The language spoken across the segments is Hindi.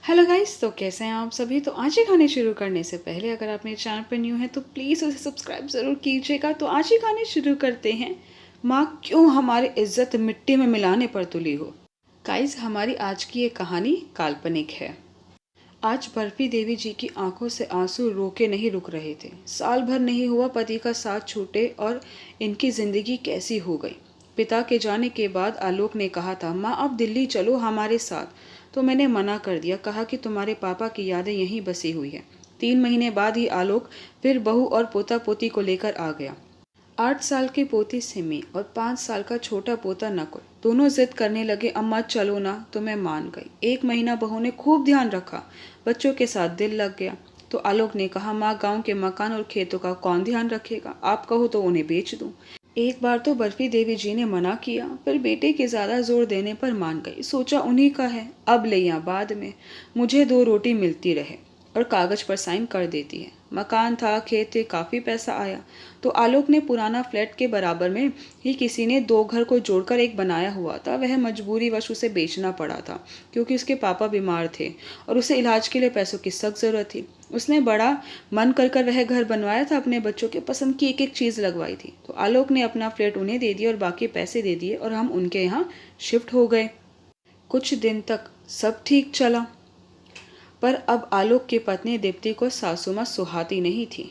हेलो गाइस, तो कैसे हैं आप सभी। तो आज ही खाने शुरू करने से पहले अगर आप मेरे चैनल पर न्यू हैं तो प्लीज़ उसे सब्सक्राइब ज़रूर कीजिएगा। तो आज ही खाने शुरू करते हैं। माँ क्यों हमारी इज्जत मिट्टी में मिलाने पर तुली हो। गाइस, हमारी आज की ये कहानी काल्पनिक है। आज बर्फी देवी जी की आंखों से आंसू रोके नहीं रुक रहे थे। साल भर नहीं हुआ पति का साथ छूटे और इनकी जिंदगी कैसी हो गई। पिता के जाने के बाद आलोक ने कहा था, माँ अब दिल्ली चलो हमारे साथ। तो मैंने मना कर दिया, कहा कि तुम्हारे पापा की यादें यहीं बसी हुई है। 3 महीने बाद ही आलोक फिर बहू और पोता पोती को लेकर आ गया। 8 साल की पोती सिमी और 5 साल का छोटा पोता नकुल दोनों जिद करने लगे, अम्मा चलो ना। तो मैं मान गई। 1 महीना बहू ने खूब ध्यान रखा, बच्चों के साथ दिल लग गया। तो आलोक ने कहा, माँ गांव के मकान और खेतों का कौन ध्यान रखेगा, आप कहो तो उन्हें बेच दूं। एक बार तो बर्फी देवी जी ने मना किया, फिर बेटे के ज्यादा जोर देने पर मान गई। सोचा उन्हीं का है, अब ले या बाद में, मुझे 2 रोटी मिलती रहे। और कागज पर साइन कर देती है। मकान था, खेत थे, काफी पैसा आया। तो आलोक ने पुराना फ्लैट के बराबर में ही किसी ने 2 घर को जोड़कर एक बनाया हुआ था। वह मजबूरीवश उसे बेचना पड़ा था, क्योंकि उसके पापा बीमार थे और उसे इलाज के लिए पैसों की सख्त जरूरत थी। उसने बड़ा मन कर वह घर बनवाया था, अपने बच्चों के पसंद की एक एक चीज लगवाई थी। तो आलोक ने अपना फ्लैट उन्हें दे दिया और बाकी पैसे दे दिए और हम उनके यहाँ शिफ्ट हो गए। कुछ दिन तक सब ठीक चला, पर अब आलोक की पत्नी दीप्ति को सासू माँ सुहाती नहीं थी।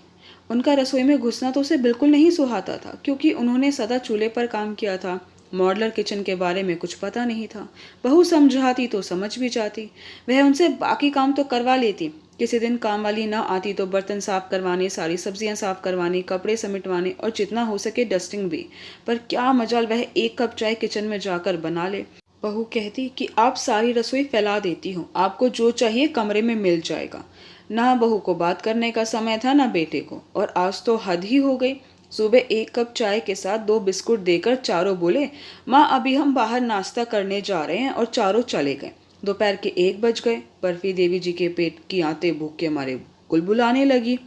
उनका रसोई में घुसना तो उसे बिल्कुल नहीं सुहाता था, क्योंकि उन्होंने सदा चूल्हे पर काम किया था। मॉडलर किचन के बारे में कुछ पता नहीं था। बहू समझाती तो समझ भी जाती। वह उनसे बाकी काम तो करवा लेती। किसी दिन काम वाली न आती तो बर्तन साफ करवाने, सारी सब्जियां साफ करवाने, कपड़े समेटवाने और जितना हो सके डस्टिंग भी। पर क्या मजाल वह 1 कप चाय किचन में जाकर बना ले। बहू कहती कि आप सारी रसोई फैला देती हो, आपको जो चाहिए कमरे में मिल जाएगा। ना बहू को बात करने का समय था ना बेटे को। और आज तो हद ही हो गई। सुबह 1 कप चाय के साथ 2 बिस्कुट देकर चारों बोले, माँ अभी हम बाहर नाश्ता करने जा रहे हैं, और चारों चले गए। दोपहर के 1 बज गए। बर्फी देवी जी के पेट की आंतें भूख के मारे गुलगुलाने लगी।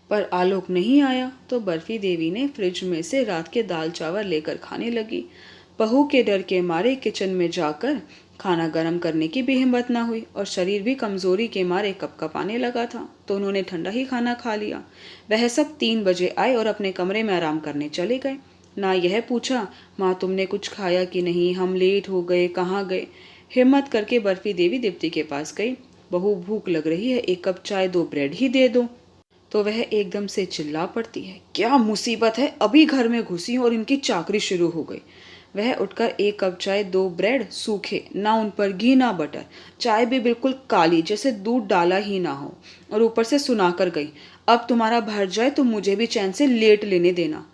पर आलोक नहीं आया। तो बर्फी देवी ने फ्रिज में से रात के दाल चावल लेकर खाने लगी। बहू के डर के मारे किचन में जाकर खाना गर्म करने की भी हिम्मत न हुई, और शरीर भी कमजोरी के मारे कपकपाने लगा था। तो उन्होंने ठंडा ही खाना खा लिया। वह सब 3 बजे आए और अपने कमरे में आराम करने चले गए। ना यह पूछा, माँ तुमने कुछ खाया कि नहीं, हम लेट हो गए, कहाँ गए। हिम्मत करके बर्फी देवी दीप्ति के पास गई। बहू भूख लग रही है, 1 कप चाय 2 ब्रेड ही दे दो। तो वह एकदम से चिल्ला पड़ती है, क्या मुसीबत है, अभी घर में घुसी और इनकी चाकरी शुरू हो गई। वह उठकर 1 कप चाय 2 ब्रेड सूखे, ना उन पर घी ना बटर, चाय भी बिल्कुल काली जैसे दूध डाला ही ना हो, और ऊपर से सुनाकर गई, अब तुम्हारा भर जाए तो मुझे भी चैन से लेट लेने देना।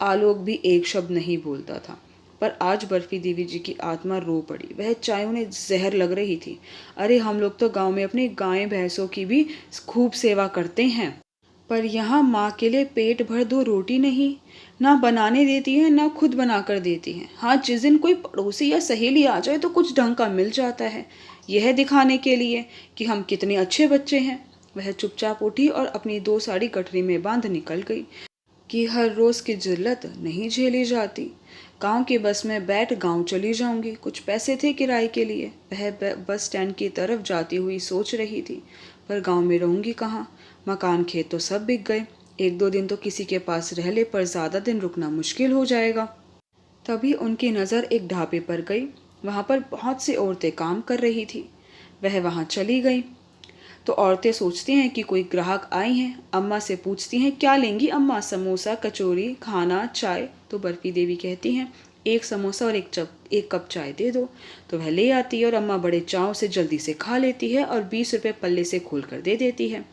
आलोक भी एक शब्द नहीं बोलता था। पर आज बर्फी देवी जी की आत्मा रो पड़ी। वह चाय उन्हें जहर लग रही थी। अरे हम लोग तो गांव में अपनी गायें भैंसों की भी खूब सेवा करते हैं, पर यहाँ माँ के लिए पेट भर 2 रोटी नहीं, ना बनाने देती है ना खुद बनाकर देती है। हाँ, जिस दिन कोई पड़ोसी या सहेली आ जाए तो कुछ ढंग का मिल जाता है, यह दिखाने के लिए कि हम कितने अच्छे बच्चे हैं। वह चुपचाप उठी और अपनी 2 साड़ी गठरी में बांध निकल गई कि हर रोज की जिल्लत नहीं झेली जाती। गांव की बस में बैठ गांव चली जाऊंगी। कुछ पैसे थे किराए के लिए। वह बस स्टैंड की तरफ जाती हुई सोच रही थी, पर गांव में रहूंगी कहाँ। मकान खेत तो सब बिक गए। 1-2 दिन तो किसी के पास रह ले, पर ज्यादा दिन रुकना मुश्किल हो जाएगा। तभी उनकी नज़र एक ढाबे पर गई। वहां पर बहुत सी औरतें काम कर रही थी। वह वहां चली गई। तो औरतें सोचती हैं कि कोई ग्राहक आई हैं। अम्मा से पूछती हैं, क्या लेंगी अम्मा, समोसा, कचौरी, खाना, चाय। तो बर्फी देवी कहती हैं, 1 समोसा और 1 कप चाय दे दो। तो वह ले आती है और अम्मा बड़े चाव से जल्दी से खा लेती है और 20 रुपये पल्ले से खोल कर दे देती है।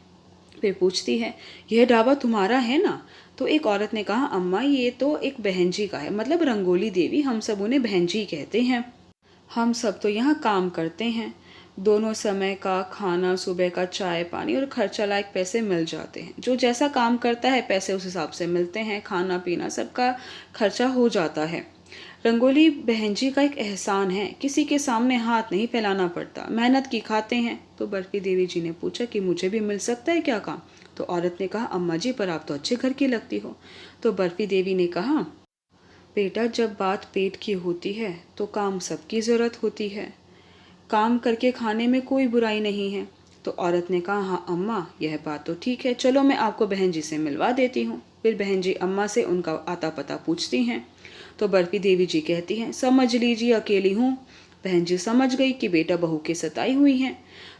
फिर पूछती है, यह ढाबा तुम्हारा है ना। तो एक औरत ने कहा, अम्मा ये तो एक बहन जी का है, मतलब रंगोली देवी, हम सब उन्हें बहन जी कहते हैं। हम सब तो यहाँ काम करते हैं। दोनों समय का खाना, सुबह का चाय पानी और खर्चा लायक पैसे मिल जाते हैं। जो जैसा काम करता है पैसे उस हिसाब से मिलते हैं। खाना पीना सबका खर्चा हो जाता है। रंगोली बहन जी का एक एहसान है, किसी के सामने हाथ नहीं फैलाना पड़ता, मेहनत की खाते हैं। तो बर्फी देवी जी ने पूछा कि मुझे भी मिल सकता है क्या काम। तो औरत ने कहा, अम्मा जी पर आप तो अच्छे घर की लगती हो। तो बर्फी देवी ने कहा, बेटा जब बात पेट की होती है तो काम सबकी ज़रूरत होती है। काम करके खाने में कोई बुराई नहीं है। तो औरत ने कहा, हाँ अम्मा, यह बात तो ठीक है, चलो मैं आपको बहन जी से मिलवा देती हूँ। फिर बहन जी अम्मा से उनका आता पता पूछती हैं। तो बर्फी देवी जी कहती हैं, समझ लीजिए अकेली हूँ। बहन जी समझ गई कि बेटा बहू के सताई हुई हैं।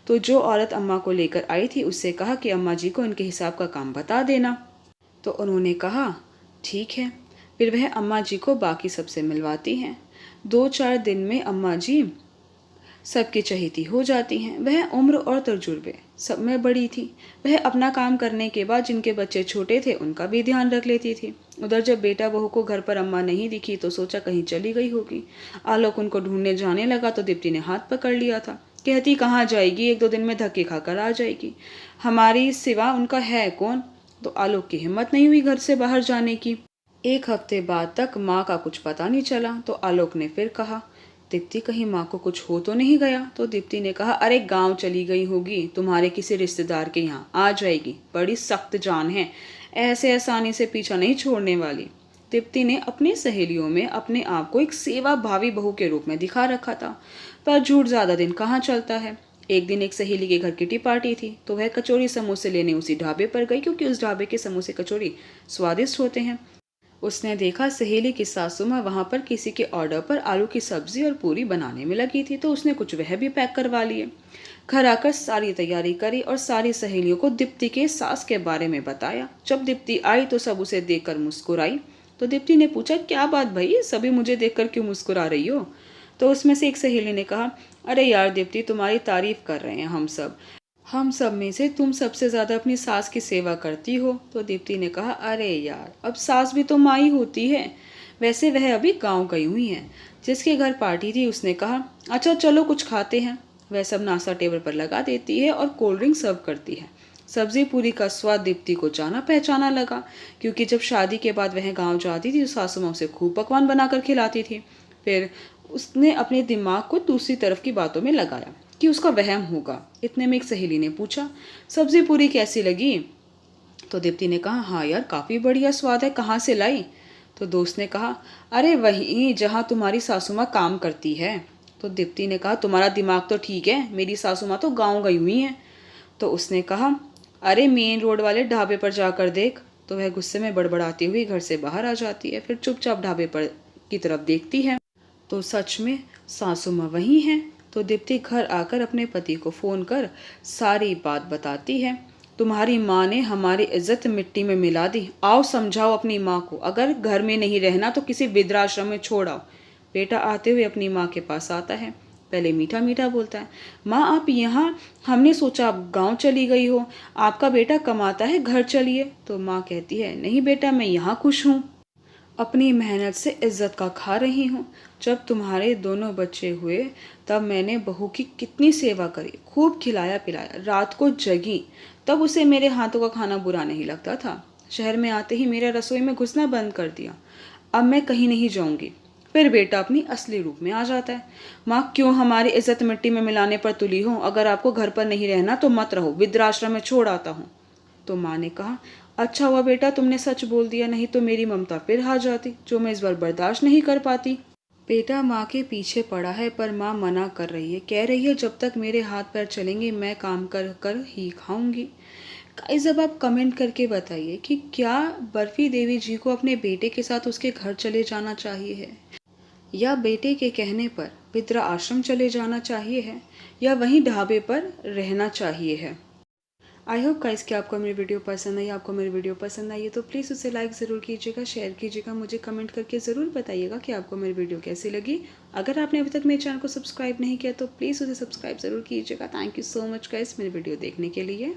तो जो औरत अम्मा को लेकर आई थी उससे कहा कि अम्मा जी को इनके हिसाब का काम बता देना। तो उन्होंने कहा ठीक है। फिर वह अम्मा जी को बाकी सबसे मिलवाती हैं। 2-4 दिन में अम्मा जी सबकी चहेती हो जाती हैं। वह उम्र और तजुर्बे सब में बड़ी थी। वह अपना काम करने के बाद जिनके बच्चे छोटे थे उनका भी ध्यान रख लेती थी। उधर जब बेटा बहू को घर पर अम्मा नहीं दिखी तो सोचा कहीं चली गई होगी। आलोक उनको ढूंढने जाने लगा तो दीप्ति ने हाथ पकड़ लिया था। कहती कहाँ जाएगी, 1-2 दिन में धक्के खाकर आ जाएगी, हमारी सिवा उनका है कौन। तो आलोक की हिम्मत नहीं हुई घर से बाहर जाने की। 1 हफ्ते बाद तक माँ का कुछ पता नहीं चला। तो आलोक ने फिर कहा, दीप्ति कहीं माँ को कुछ हो तो नहीं गया। तो दीप्ति ने कहा, अरे गांव चली गई होगी, तुम्हारे किसी रिश्तेदार के यहाँ आ जाएगी, बड़ी सख्त जान है, ऐसे आसानी से पीछा नहीं छोड़ने वाली। दीप्ति ने अपनी सहेलियों में अपने आप को एक सेवा भावी बहू के रूप में दिखा रखा था, पर झूठ ज्यादा दिन कहाँ चलता है। एक दिन एक सहेली के घर किटी पार्टी थी तो वह कचौरी समोसे लेने उसी ढाबे पर गई, क्योंकि उस ढाबे के समोसे कचौरी स्वादिष्ट होते हैं। उसने देखा सहेली की सासू माँ वहां पर किसी के ऑर्डर पर आलू की सब्जी और पूरी बनाने में लगी थी, तो उसने कुछ वह भी पैक करवा लिए। घर आकर सारी तैयारी करी और सारी सहेलियों को दीप्ति के सास के बारे में बताया। जब दीप्ति आई तो सब उसे देखकर मुस्कुराई। तो दीप्ति ने पूछा, क्या बात भाई, सभी मुझे देखकर क्यों मुस्कुरा रही हो। तो उसमें से एक सहेली ने कहा, अरे यार दीप्ति, तुम्हारी तारीफ कर रहे हैं हम सब में से तुम सबसे ज्यादा अपनी सास की सेवा करती हो। तो दीप्ति ने कहा, अरे यार, अब सास भी तो माँ ही होती है। वैसे वह अभी गांव गई हुई है। जिसके घर पार्टी थी उसने कहा, अच्छा चलो कुछ खाते हैं। वह सब नाश्ता टेबल पर लगा देती है और कोल्ड ड्रिंक सर्व करती है। सब्जी पूरी का स्वाद दीप्ति को जाना पहचाना लगा, क्योंकि जब शादी के बाद वह गाँव जाती थी तो सासू माँ उसे खूब पकवान बनाकर खिलाती थी। फिर उसने अपने दिमाग को दूसरी तरफ की बातों में लगाया कि उसका वहम होगा। इतने में एक सहेली ने पूछा, सब्जी पूरी कैसी लगी। तो दीप्ति ने कहा, हाँ यार, काफ़ी बढ़िया स्वाद है, कहाँ से लाई। तो दोस्त ने कहा, अरे वहीं जहाँ तुम्हारी सासू माँ काम करती है। तो दीप्ति ने कहा, तुम्हारा दिमाग तो ठीक है, मेरी सासू माँ तो गाँव गई हुई हैं। तो उसने कहा, अरे मेन रोड वाले ढाबे पर जाकर देख। तो वह गुस्से में बड़बड़ाती हुई घर से बाहर आ जाती है। फिर चुपचाप ढाबे पर की तरफ देखती है तो सच में सासू माँ वही हैं। तो दीप्ति घर आकर अपने पति को फ़ोन कर सारी बात बताती है। तुम्हारी माँ ने हमारी इज्जत मिट्टी में मिला दी, आओ समझाओ अपनी माँ को, अगर घर में नहीं रहना तो किसी वृद्धाश्रम में छोड़ आओ। बेटा आते हुए अपनी माँ के पास आता है। पहले मीठा मीठा बोलता है, माँ आप यहाँ, हमने सोचा आप गाँव चली गई हो, आपका बेटा कमाता है, घर चलिए। तो माँ कहती है, नहीं बेटा, मैं यहाँ खुश हूँ, अपनी मेहनत से इज्जत का खा रही हूँ। जब तुम्हारे दोनों बच्चे हुए तब मैंने बहू की कितनी सेवा करी, खूब खिलाया पिलाया, रात को जगी, तब उसे मेरे हाथों का खाना बुरा नहीं लगता था। शहर में आते ही मेरा रसोई में घुसना बंद कर दिया। अब मैं कहीं नहीं जाऊंगी। फिर बेटा अपनी असली रूप में आ जाता है। माँ क्यों हमारी इज्जत मिट्टी में मिलाने पर तुली हो, अगर आपको घर पर नहीं रहना तो मत रहो, वृद्धाश्रम में छोड़ आता हूँ। तो माँ ने कहा, अच्छा हुआ बेटा तुमने सच बोल दिया, नहीं तो मेरी ममता फिर हार जाती, जो मैं इस बार बर्दाश्त नहीं कर पाती। बेटा माँ के पीछे पड़ा है पर माँ मना कर रही है, कह रही है जब तक मेरे हाथ पैर चलेंगे मैं काम कर कर ही खाऊंगी। गाइस अब आप कमेंट करके बताइए कि क्या बर्फी देवी जी को अपने बेटे के साथ उसके घर चले जाना चाहिए है, या बेटे के कहने पर वृद्धा आश्रम चले जाना चाहिए है, या वहीं ढाबे पर रहना चाहिए है। आई होप गाइस कि आपको मेरी वीडियो पसंद आई। आपको मेरी वीडियो पसंद आई है तो प्लीज़ उसे लाइक ज़रूर कीजिएगा, शेयर कीजिएगा, मुझे कमेंट करके ज़रूर बताइएगा कि आपको मेरी वीडियो कैसी लगी। अगर आपने अभी तक मेरे चैनल को सब्सक्राइब नहीं किया तो प्लीज़ उसे सब्सक्राइब ज़रूर कीजिएगा। Thank you so much guys मेरी वीडियो देखने के लिए।